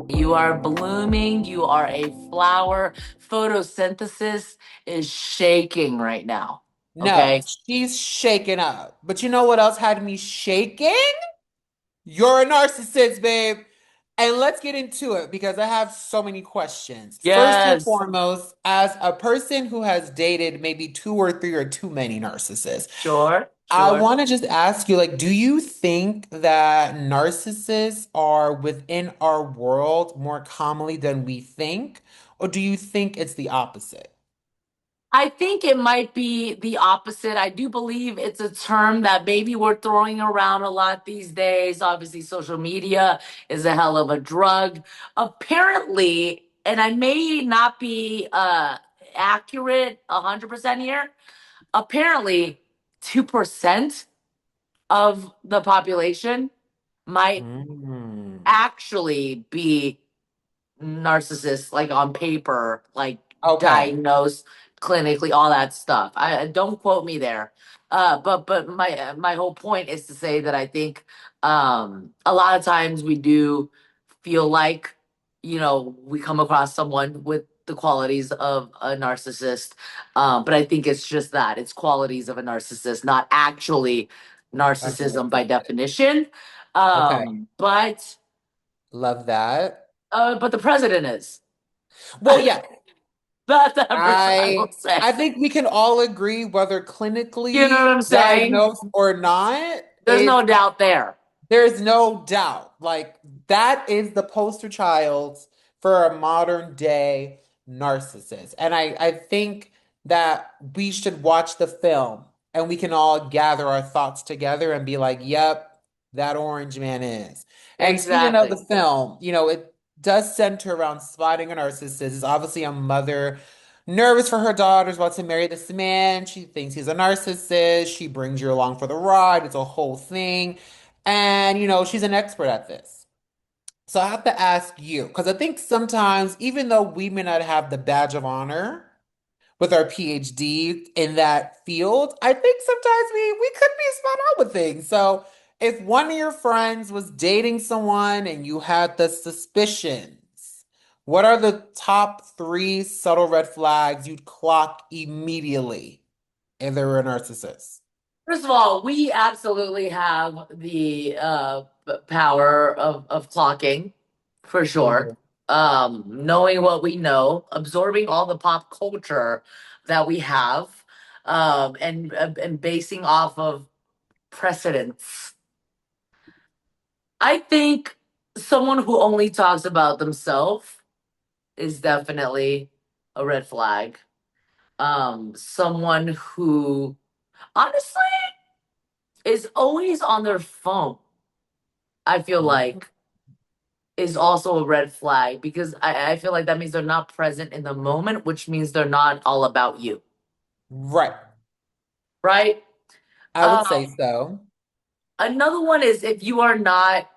You are blooming. You are a flower. Photosynthesis is shaking right now. No, Okay. she's shaken up. But you know what else had me shaking? You're a narcissist, babe. And let's get into it because I have so many questions. First and Yes. foremost, as a person who has dated maybe two or three or too many narcissists, Sure. I Sure. want to just ask you, like, do you think that narcissists are within our world more commonly than we think? Or do you think it's the opposite? I think it might be the opposite. I do believe it's a term that maybe we're throwing around a lot these days. Obviously, social media is a hell of a drug. Apparently, and I may not be accurate 100% here, apparently 2% of the population might Mm. actually be narcissists, like on paper, like Okay. diagnosed clinically, all that stuff. I don't quote me there. But my whole point is to say that I think a lot of times we do feel like, we come across someone with the qualities of a narcissist. But I think it's just that it's qualities of a narcissist, not actually That's narcissism by narcissistic. definition. Okay. But Love that. but the president is. Well, yeah, That's 100%, I will I say. I think we can all agree whether You know what clinically I'm saying? diagnosed or not, There's no doubt there. there's no doubt. Like that is the poster child for a modern day narcissist. And I think that we should watch the film and we can all gather our thoughts together and be like, yep, that orange man is. And speaking of the Exactly. film, it does center around spotting a narcissist. It's obviously a mother nervous for her daughter's about to marry this man. She thinks he's a narcissist. She brings you along for the ride. It's a whole thing. And, she's an expert at this. So I have to ask you, because I think sometimes, even though we may not have the badge of honor with our PhD in that field, I think sometimes we could be spot on with things. So if one of your friends was dating someone and you had the suspicions, what are the top three subtle red flags you'd clock immediately if they were a narcissist? First of all, we absolutely have the power of clocking for We sure. do. Knowing what we know, absorbing all the pop culture that we have, and basing off of precedents. I think someone who only talks about themselves is definitely a red flag. Someone who honestly is always on their phone, I feel Mhm. like is also a red flag because I feel like that means they're not present in the moment, which means they're not all about you, Right. right? I would Um, say so. Another one is if you are not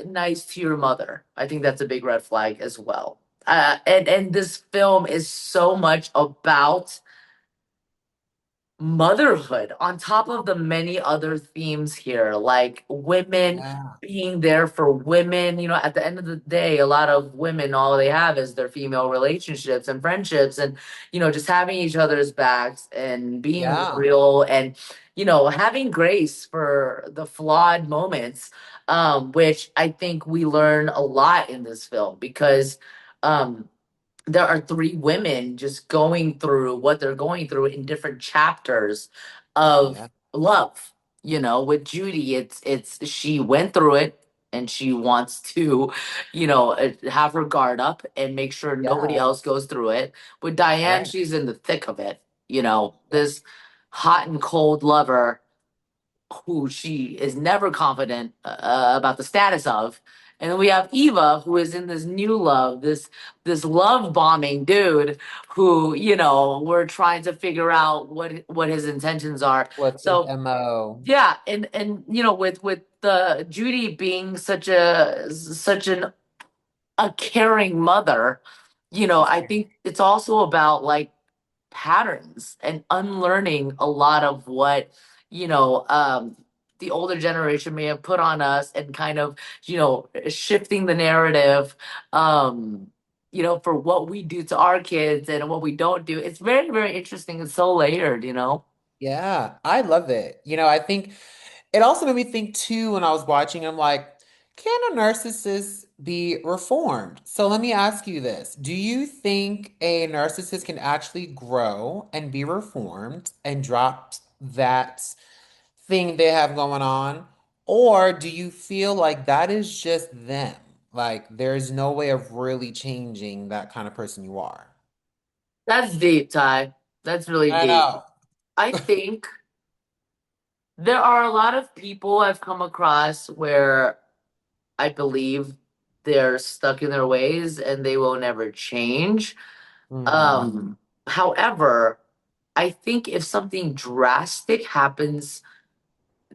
nice to your mother. I think that's a big red flag as well. And this film is so much about motherhood on top of the many other themes here, like women Yeah. being there for women. At the end of the day, a lot of women, all they have is their female relationships and friendships, and just having each other's backs and being Yeah. real, and having grace for the flawed moments, which I think we learn a lot in this film because um there are three women just going through what they're going through in different chapters of Yeah. love. With Judy, it's she went through it and she wants to, have her guard up and make sure nobody Yes. else goes through it. With Diane, Right. she's in the thick of it. Yeah. This hot and cold lover who she is never confident about the status of. And then we have Eva, who is in this new love, this love bombing dude, who we're trying to figure out what his intentions are. What's his So MO? yeah, and with the Judy being such a caring mother, She's I think it's also about like patterns and unlearning a lot of what you know um the older generation may have put on us and kind of, shifting the narrative, um, for what we do to our kids and what we don't do. It's very, very interesting. It's so layered. Yeah, I love it. I think it also made me think too when I was watching, I'm like, can a narcissist be reformed? So let me ask you this. Do you think a narcissist can actually grow and be reformed and drop that thing they have going on? Or do you feel like that is just them? Like there's no way of really changing that kind of person you are? That's deep, Ty. That's really I deep. know. I think there are a lot of people I've come across where I believe they're stuck in their ways and they will never change. Hmm. However, I think if something drastic happens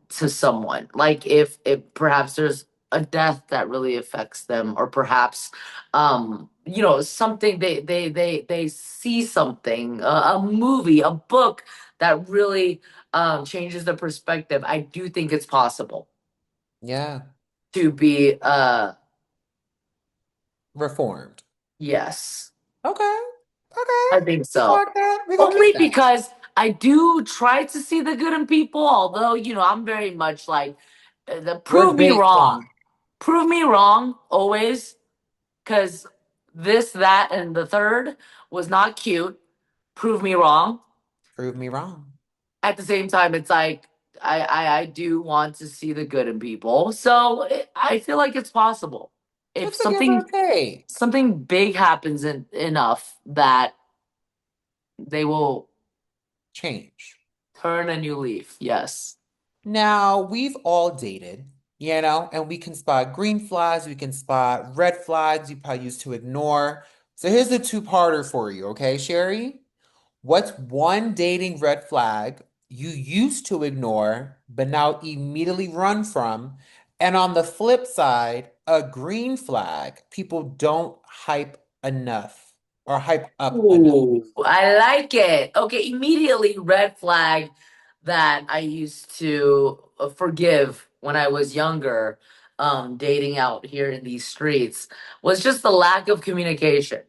to someone, like if perhaps there's a death that really affects them, or perhaps something they see something, a movie, a book that really changes the perspective, I do think it's possible Yeah. to be Reformed. yes. Okay. Okay. I think We so. got that. We gonna Only keep that. because I do try to see the good in people, although, I'm very much like, We're prove me big on. wrong. Prove me wrong always, because this, that, and the third was not cute. Prove me wrong. Prove me wrong. At the same time, it's like, I do want to see the good in people. So I feel like it's possible. If It's a give or take. something big happens enough that they will Change. turn a new leaf. Yes. Now, we've all dated, and we can spot green flags, we can spot red flags you probably used to ignore. So here's the two-parter for you, okay, Sherry? What's one dating red flag you used to ignore, but now immediately run from? And on the flip side, a green flag people don't hype enough or hype up enough. Ooh, I like it. Okay, immediately red flag that I used to forgive when I was younger, dating out here in these streets, was just the lack of communication.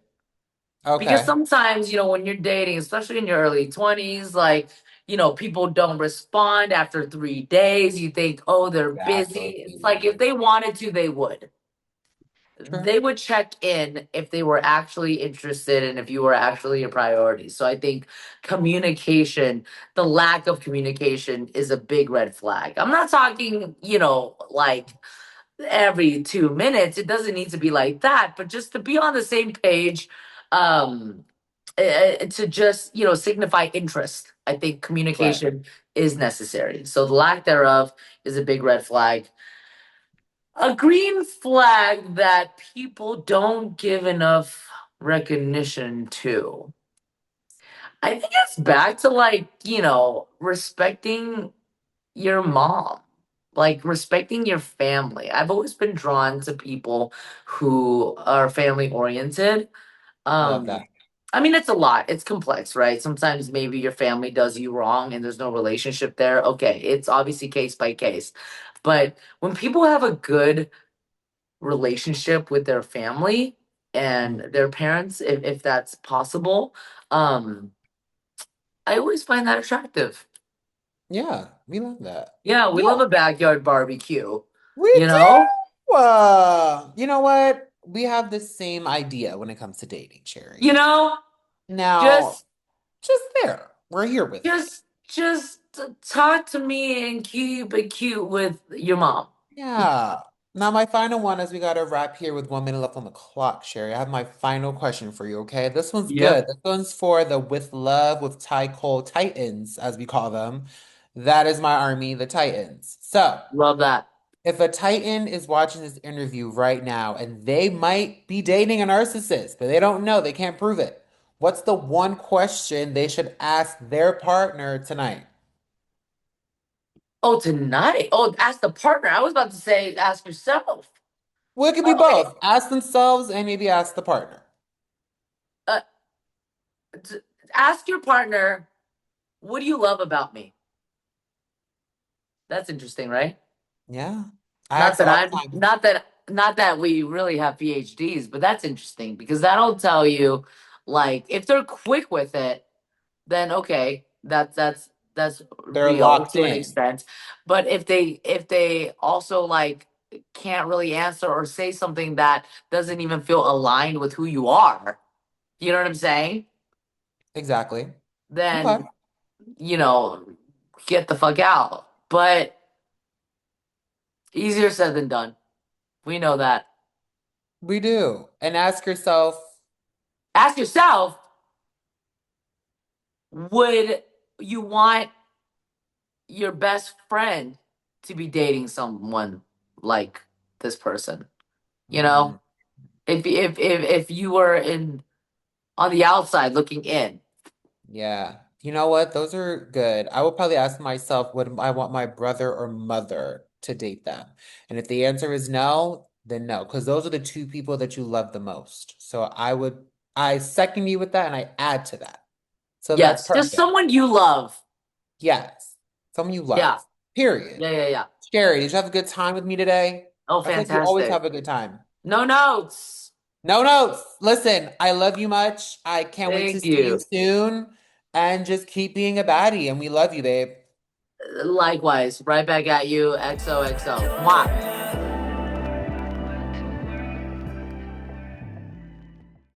Because Okay. sometimes, when you're dating, especially in your early 20s, like, people don't respond after 3 days. You think, oh, they're busy. It's like if Exactly. they wanted to, they would. True. They would check in if they were actually interested and if you were actually a priority. So I think communication, the lack of communication is a big red flag. I'm not talking, like every 2 minutes. It doesn't need to be like that, but just to be on the same page, to just, signify interest. I think Right. communication is necessary. So the lack thereof is a big red flag. A green flag that people don't give enough recognition to. I think it's back to like, respecting your mom, like respecting your family. I've always been drawn to people who are family oriented. Love Um, that. I mean, it's a lot. It's complex, right? Sometimes maybe your family does you wrong and there's no relationship there. Okay, it's obviously case by case. But when people have a good relationship with their family and Mm. their parents, if that's possible, um, I always find that attractive. Yeah, we love that. Yeah, we love Yeah, a backyard barbecue, we you know? do. You know what? We have the same idea when it comes to dating, You Cherry. know, Now, just just there. We're here with it. just talk to me and keep it cute with your mom. Yeah. Now, my final one is we got to wrap here with 1 minute left on the clock, Sherry. I have my final question for you, okay? This one's good. Yep. This one's for the With Love with Ty Cole Titans, as we call them. That is my army, the Titans. So, Love that. if a Titan is watching this interview right now and they might be dating a narcissist, but they don't know, they can't prove it, what's the one question they should ask their partner tonight? Oh, tonight. Oh, ask the partner. I was about to say ask yourself. Well, it could be Okay. both. Ask themselves and maybe ask the partner. Uh, t- Ask your partner, what do you love about me? That's interesting, right? Yeah. I Not ask that that all I'm the time. not that we really have PhDs, but that's interesting because that'll tell you, like, if they're quick with it, then okay, that's They're real locked to an in. extent. But if they also like can't really answer or say something that doesn't even feel aligned with who you are, you know what I'm saying? Exactly. Okay. Then, you know, get the fuck out. But easier said than done. We know that. We do. And ask yourself, Ask yourself, would you want your best friend to be dating someone like this person? You mm, know, if you were in on the outside looking in. yeah. You know what? Those are good. I would probably ask myself, would I want my brother or mother to date them? And if the answer is no, then no, because those are the two people that you love the most. So I second you with that and I add to that. So that's Yes, just perfect. someone you love. Yes. Someone you Yeah. love. Period. Yeah. Sherry, did you have a good time with me today? Oh, I feel like you always fantastic. have a good time. No notes. No notes. Listen, I love you much. I can't wait to Thank see you you. soon. And just keep being a baddie. And we love you, babe. Likewise, right back at you. XOXO. Mwah.